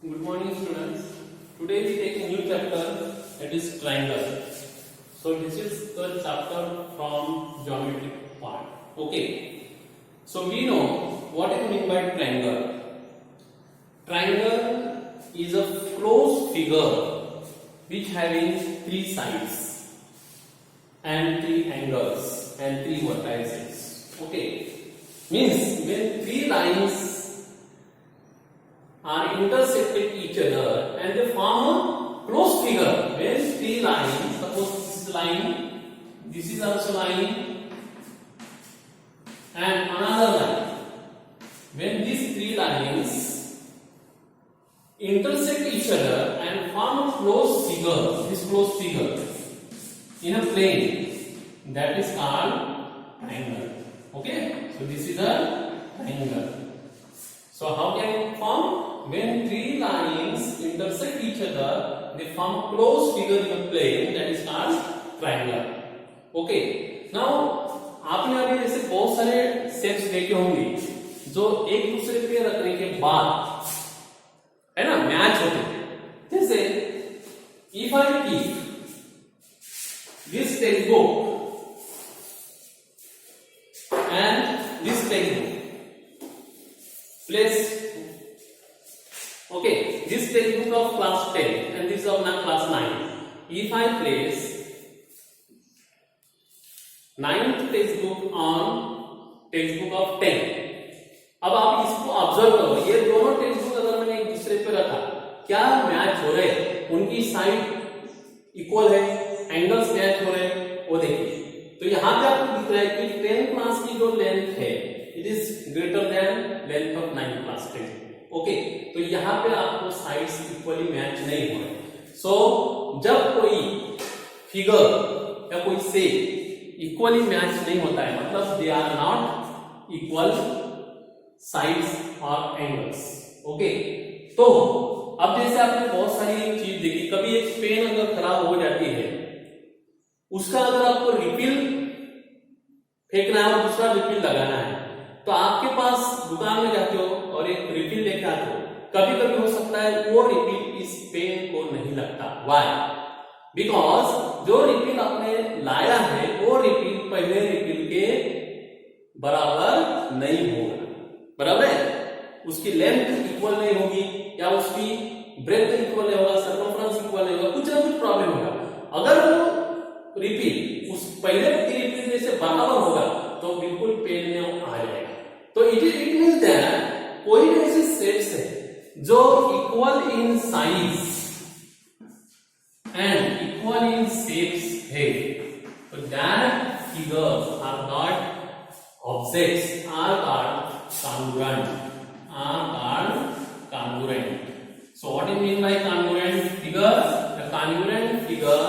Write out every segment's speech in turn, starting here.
Good morning, students. Today we take a new chapter, that is triangle. So this is the chapter from geometry part. Okay. So we know what is meant by triangle. Triangle is a closed figure which having three sides and three angles and three vertices. Okay. Means when three lines are intersected each other and they form a closed figure. When three lines, suppose this is line, this is also line, and another line. When these three lines intersect each other and form a closed figure, this closed figure in a plane, that is called triangle. Okay, so this is a triangle. So how can it form? When three lines intersect each other, they form a closed figure in a plane, that is called triangle. Okay. Now आपने अभी ऐसे बहुत सारे shapes देखे होंगे जो एक दूसरे पे रखने के बाद है ना मैच होते हैं. जैसे if I keep this textbook and this textbook place. Okay, this textbook of class 10 and this of class 9. If I place 9th textbook on textbook of 10, अब आप इसको ऑब्जर्व करो. ये दोनों टेक्स्टबुक अगर मैंने एक दूसरे पे रखा, क्या मैच हो रहे हैं? उनकी साइड इक्वल है, एंगल्स मैच हो रहे हैं, वो देखिए. तो यहाँ पे आपको दिख रहा है कि 10 क्लास की जो लेंथ है, it is greater than length of 9 class textbook. Okay, तो यहाँ पे आपको साइड्स इक्वली मैच नहीं हो रहे. सो जब कोई फिगर या कोई शेप इक्वली मैच नहीं होता है, मतलब they are not equal sides और एंगल्स. ओके, तो अब जैसे आपने बहुत सारी चीज देखी, कभी एक पेन अगर खराब हो जाती है, उसका अगर आपको रिफिल फेंकना है और दूसरा रिफिल लगाना है, तो आपके पास दुकान में जाते हो और एक रिफिल लेके आते हो. कभी कभी हो सकता है वो रिफिल इस पेन को नहीं लगता. व्हाई? बिकॉज जो रिफिल आपने लाया है वो रिफिल पहले रिफिल के बराबर नहीं होगा. बराबर है? उसकी लेंथ इक्वल नहीं होगी या उसकी ब्रेथ इक्वल नहीं होगा, सर्कमफ्रेंस इक्वल नहीं होगा, कुछ ना कुछ प्रॉब्लम होगा. अगर वो रिफिल उस पहले की रिफिल जैसे बराबर होगा तो बिल्कुल पेन में आ जाएगा. तो इट मींस दैट कोई ऐसे शेप्स है जो equal in size and equal in shapes है, तो that figures are not objects, are called congruent. So what do you mean by congruent figure? The congruent figure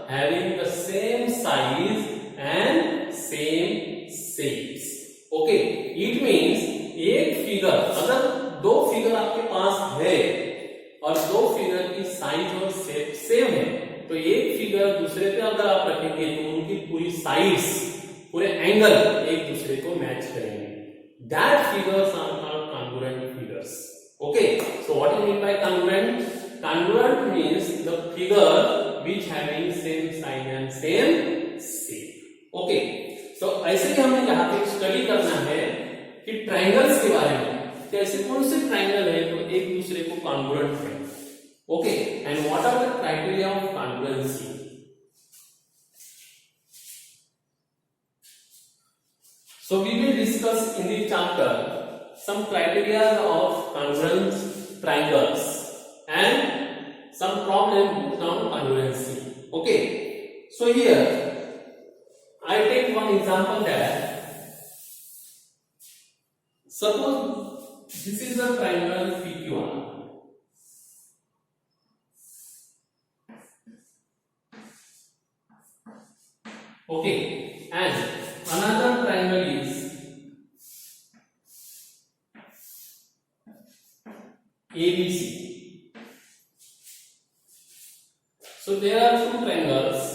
having the same size and same shapes. Okay, it means एक figure, अगर दो figure आपके पास है और दो figure की size और shape same है, तो एक फिगर दूसरे पे अगर आप रखेंगे तो उनकी पूरी साइज, पूरे एंगल एक दूसरे को मैच करेंगे. That figures are called congruent figures. Okay, so what do you mean by congruent? Congruent means the figure which having same size and same shape. Okay, so ऐसे ही हमें यहाँ पे स्टडी करना है कि ट्रायंगल्स के बारे में. कैसे कौन से ट्रायंगल है तो एक दूसरे को कॉन्ग्रुएंट है. Okay, and what are the criteria of congruency? So we will discuss in this chapter some criteria of congruent triangles and some problem based on congruency. Okay, so here I take one example that suppose this is a triangle PQR. Okay, and another triangle is ABC. So there are two triangles.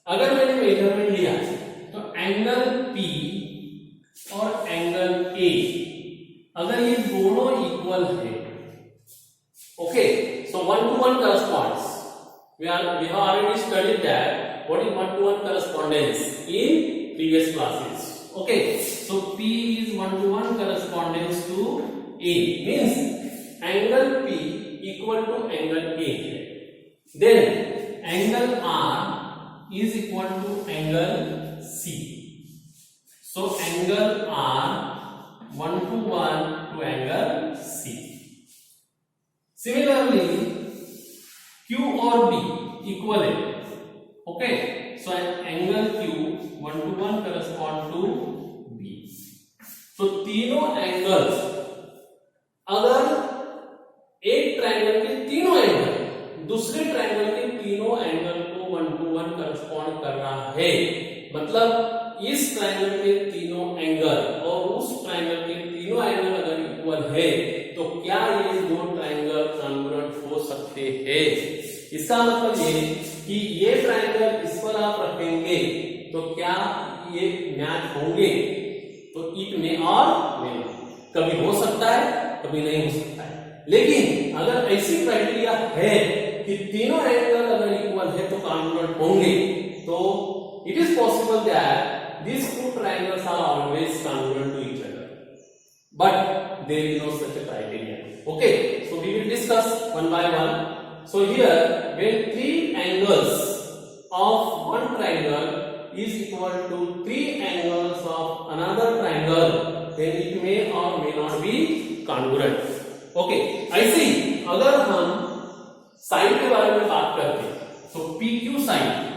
अगर मैंने measurement लिया तो angle P और angle A, अगर ये दोनों equal है Okay, so one to one corresponds. We have already studied that what is one to one correspondence in previous classes. Okay, so P is one to one correspondence to A, means angle P equal to angle A. Then angle R is equal to angle C. So angle R one to one to angle C. Similarly, Q or B equal है. Okay, so an angle Q one to one correspond to B. तो तीनों angles, अगर एक triangle के तीनों angle दूसरे triangle के तीनों एंगल को वन टू वन करस्पॉन्ड कर रहा है, मतलब इस ट्रायंगल के तीनों एंगल और उस ट्रायंगल के तीनों एंगल अगर इक्वल है, तो क्या ये दो ट्रायंगल कॉन्ग्रुएंट हो सकते हैं? इसका मतलब ये कि ये ट्रायंगल इस पर आप रखेंगे तो क्या ये मैच होंगे? तो इट में और में कभी हो सकता है, कभी नहीं हो सकता है। लेकिन अगर ऐसी क्राइटेरिया है कि तीनों एंगल अगर इक्वल है तो कॉन्ग्रुएंट होंगे, तो it is possible that these two triangles are always congruent to each other, but there is no such a criteria. Okay, so we will discuss one by one. So here, when three angles of one triangle is equal to three angles of another triangle, then it may or may not be congruent. Okay, ऐसे ही अगर हम side के बारे में बात करते हैं, तो PQ side,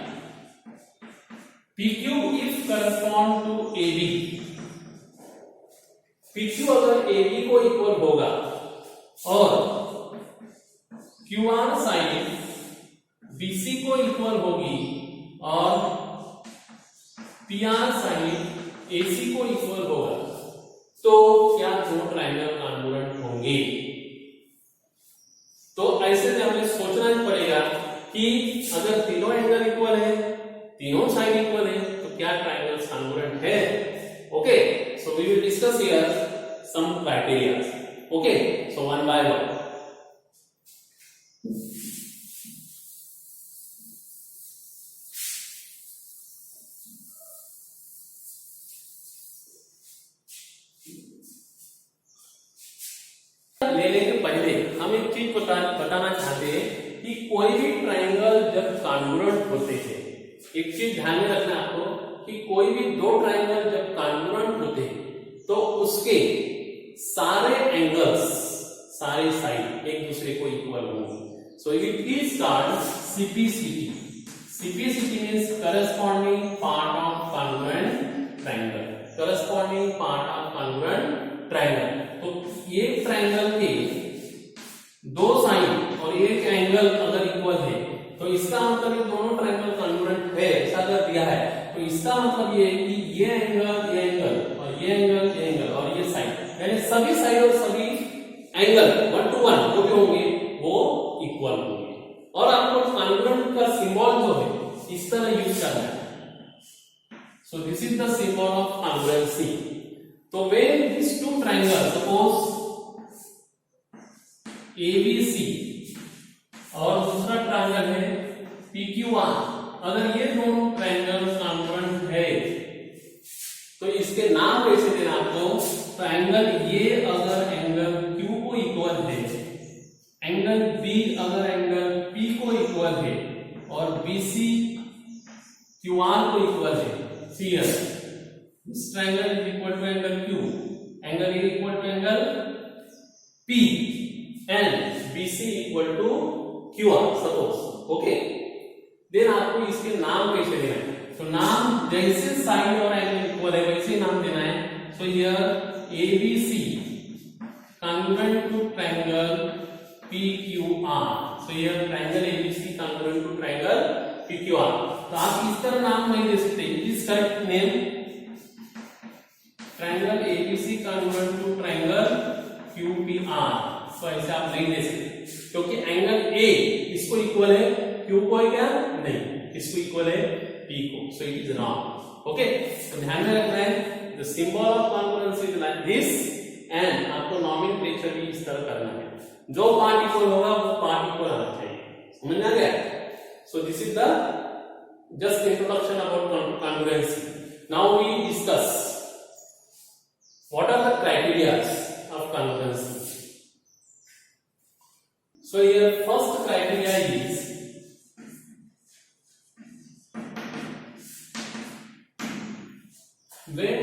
PQ if correspond to AB, PQ अगर AB को इक्वल होगा और QR साइन BC को इक्वल होगी और PR साइन AC को इक्वल होगा, तो क्या दो ट्रायंगल कॉन्ग्रुएंट होंगे? तो ऐसे में हमें सोचना ही पड़ेगा कि अगर तीनों एंगल इक्वल है, तीनों साइड इक्वल है, तो क्या ट्रायंगल्स कॉन्ग्रुएंट है? Okay, so we will discuss here some criteria. Okay, so one by one. लेने के पहले हम एक चीज बताना चाहते हैं कि कोई भी ट्रायंगल जब कॉन्ग्रुएंट होते हैं, एक चीज ध्यान में रखना आपको कि कोई भी दो ट्रायंगल जब कॉन्ग्रुएंट होते हैं तो उसके सारे एंगल्स, सारे साइड एक दूसरे को इक्वल होंगे. So it is called CPCT. CPCT means corresponding part of congruent triangle. Corresponding part of congruent triangle. तो ये ट्रायंगल के दो साइड और एक एंगल अगर इक्वल है, तो इसका मतलब ये दोनों ट्रायंगल कॉन्ग्रुएंट है, ऐसा अगर दिया है, तो इसका मतलब ये है कि ये एंगल और ये एंगल और ये साइड, यानी सभी साइड और सभी एंगल वन टू वन जो भी होंगे वो इक्वल होंगे. और आपको कॉन्ग्रुएंट का सिंबल जो है इस तरह यूज करना है. सो this is the symbol of congruency. तो when these two triangles, suppose ABC और दूसरा ट्रायंगल है PQR, अगर ये दोनों ट्रायंगल कॉन्ग्रुएंट है तो इसके नाम कैसे देना आपको? ट्रायंगल ये अगर एंगल Q को इक्वल है, एंगल B अगर एंगल P को इक्वल है और BC QR को इक्वल है. Here this triangle is equal to angle Q, angle A equal to angle P, and BC equal to QR, suppose. Okay, then आपको इसके नाम कैसे देना है? तो नाम जैसे साइड और एंगल इक्वल है वैसे नाम देना है. So here ABC congruent to triangle PQR. So here triangle ABC congruent to triangle PQR. तो आप इस तरह नाम नहीं दे सकते. इस correct name triangle ABC congruent to triangle QPR. तो ऐसे आप नहीं दे सकते क्योंकि एंगल A इसको इक्वल है, Q को है क्या? नहीं, इसको इक्वल है P को. So it is wrong. Okay, तो ध्यान में रखना है the symbol of congruency is like this, and आपको नॉमेनक्लेचर भी इस तरह करना है. जो पार्ट इक्वल होगा वो पार्ट इक्वल आना चाहिए। समझ में आ गया? So this is the just introduction about congruency. Now we discuss what are the criteria of congruency. So here first criteria is when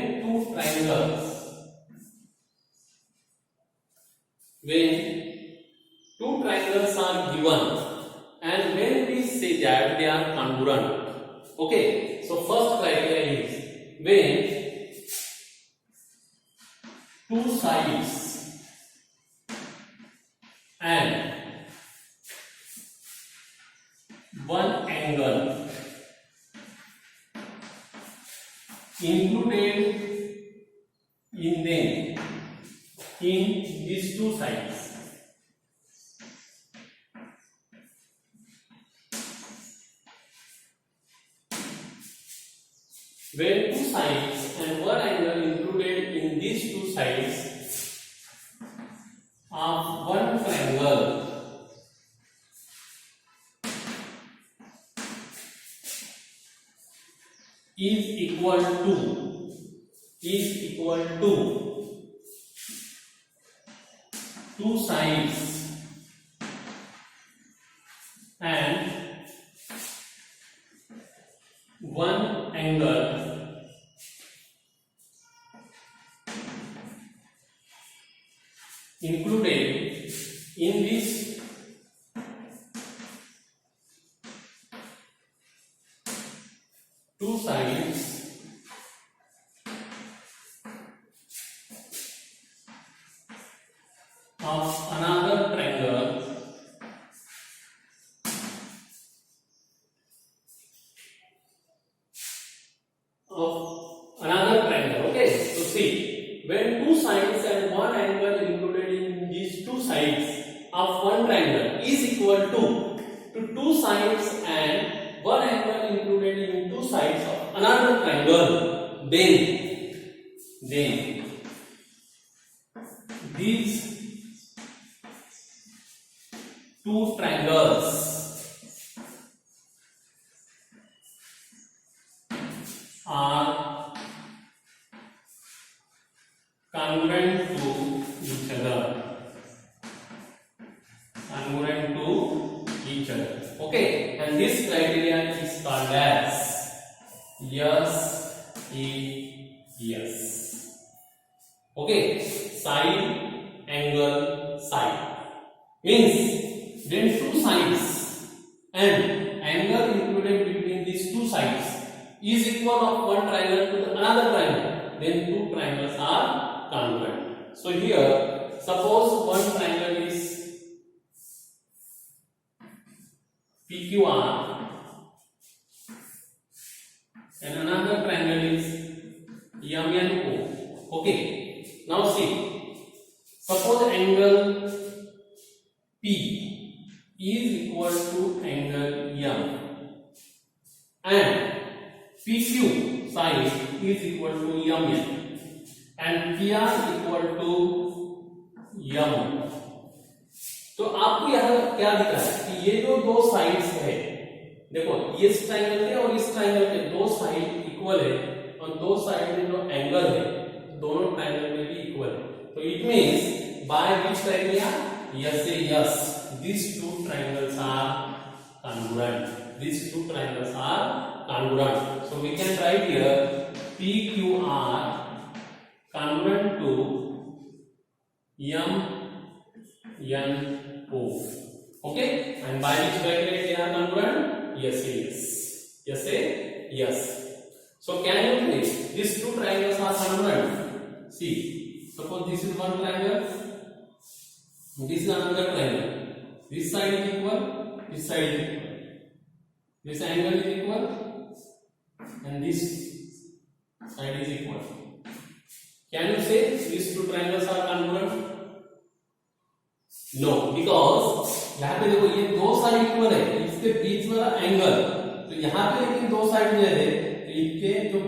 two triangles are given and when we say that they are congruent. Okay, so first criteria is when two sides and one angle included in them in these two sides when two sides and one angle included in these two sides of one triangle is equal to two sides and one angle included in this two sides of another triangle Okay, so see, when two sides and one angle included in these two sides of one triangle is equal to two sides and one angle included in two sides of another triangle, then these two triangles are congruent to each other. Okay, and this criteria is called as SES. Okay, side, angle, side means when two sides and angle included between these two sides is equal of one triangle to another triangle, then two triangles are congruent. So here, suppose one triangle is PQR and another triangle is MNO. Okay, now see, suppose angle P is equal to angle M and PQ side is equal to MN and PR equal to M. तो आपको यहाँ क्या दिख रहा है कि ये जो दो साइड्स है, देखो ये इस ट्रायंगल के और इस ट्रायंगल के दो साइड इक्वल है और दो साइड में जो एंगल है दोनों ट्रायंगल में भी इक्वल है. तो it means by which criteria? yes these two triangles are congruent. So we can write here PQR congruent to MNO. Okay, and by which criteria they are congruent? Yes. So can you please, these two triangles are congruent? See, suppose this is one triangle, this is another triangle. This side is equal, this side is equal. This angle is equal, and this side is equal. Can you say these two triangles are congruent? No, because यहाँ पे देखो ये दो side equal है, इसके बीच वाला angle, तो यहाँ पे लेकिन दो साइड में है, तो इनके जो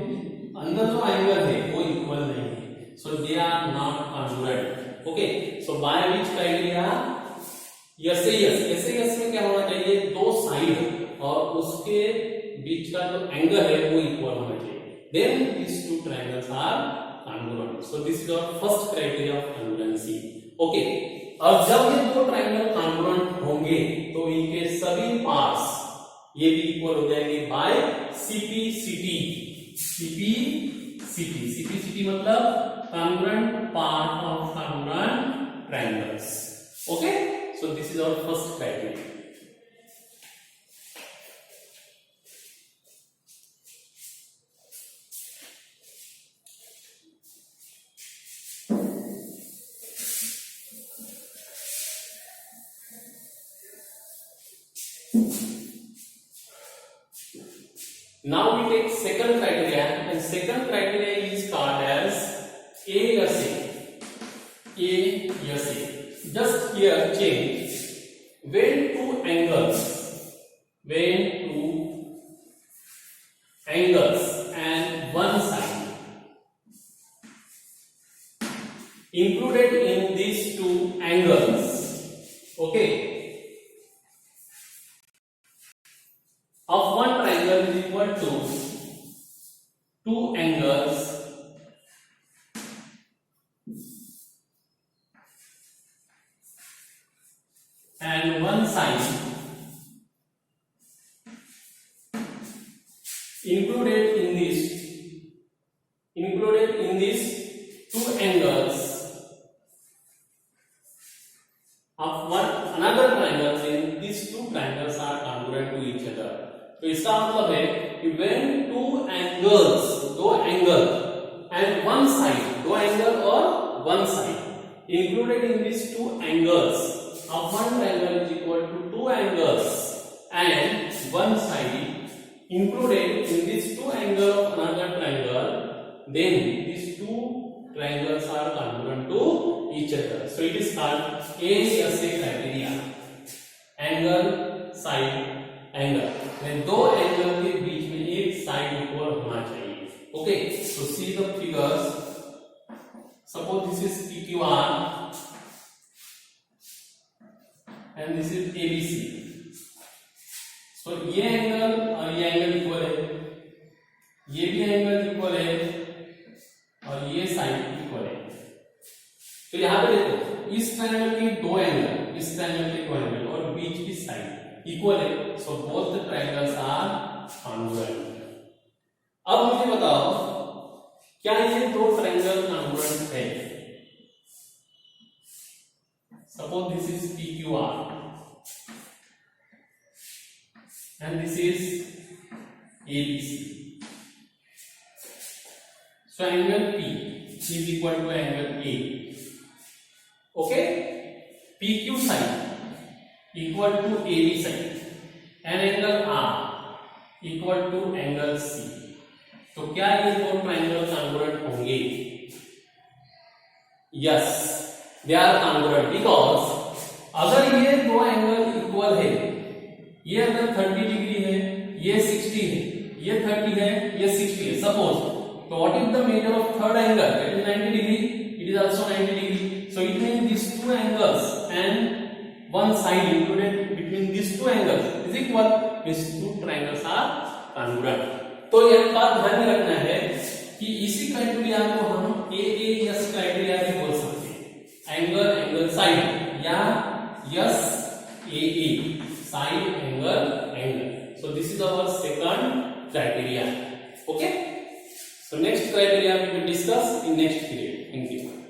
अंदर जो एंगल है वो इक्वल नहीं है. So they are not congruent. Okay, so by which criteria? S में क्या होना चाहिए, दो साइड और उसके बीच का जो एंगल है वो इक्वल होना चाहिए, then this two triangles are congruent. So this is our first criteria of congruency. Okay, अब जब ये दो ट्रायंगल कॉन्ग्रुएंट होंगे तो इनके सभी पार्ट्स ये भी इक्वल हो जाएंगे बाय सीपीसीटी। सीपीसीटी मतलब congruent part of congruent triangles. Okay, so this is our first criteria. Now we take second criteria, and second criteria is called as ASA. Just here change when two angles and one side included in these two angles, okay, of one triangle is equal to two angles and one side included in these two angles of another triangle, then these two triangles are congruent to each other. तो इसका मतलब है कि when two angles, दो angle and one side, दो angle और one side included in these two angles of one triangle is equal to two angles and one side included in these two angles of another triangle, then these two triangles are congruent to each other. So it is called ASA criteria, angle side angle, when दो angle के बीच में एक side equal होना चाहिए। Okay, so see the figures. Suppose this is PQR and this is ABC. So ये angle और ये angle equal है, ये भी एंगल इक्वल है और ये साइड इक्वल है। तो यहां पे देखो, इस ट्रायंगल के दो एंगल, इस ट्रायंगल के दो एंगल और बीच की साइड इक्वल है, so both the triangles are congruent. अब मुझे बताओ, क्या ये दो ट्रायंगल कॉन्ग्रुएंट है? Suppose this is PQR and this is ABC. So angle P is equal to angle A. Okay, PQ side equal to AB side and angle R equal to angle C. तो क्या ये दो triangle congruent होंगे? Yes, they are congruent because अगर ये दो angle equal है, ये अगर 30 डिग्री है, ये 60 है, ये 30 है, ये 60 है, सपोज, तो what is the measure of third angle? It is 90 degree, it is also 90 degree. So it means these two angles and one side included between these two angles is equal. These two triangles are congruent. तो यह बात ध्यान में रखना है कि इसी criteria को हम AAS क्राइटेरिया भी बोल सकते हैं, एंगल साइड, या SAA side angle. So this is our second criteria. Okay. So next criteria we will discuss in next period. Thank you.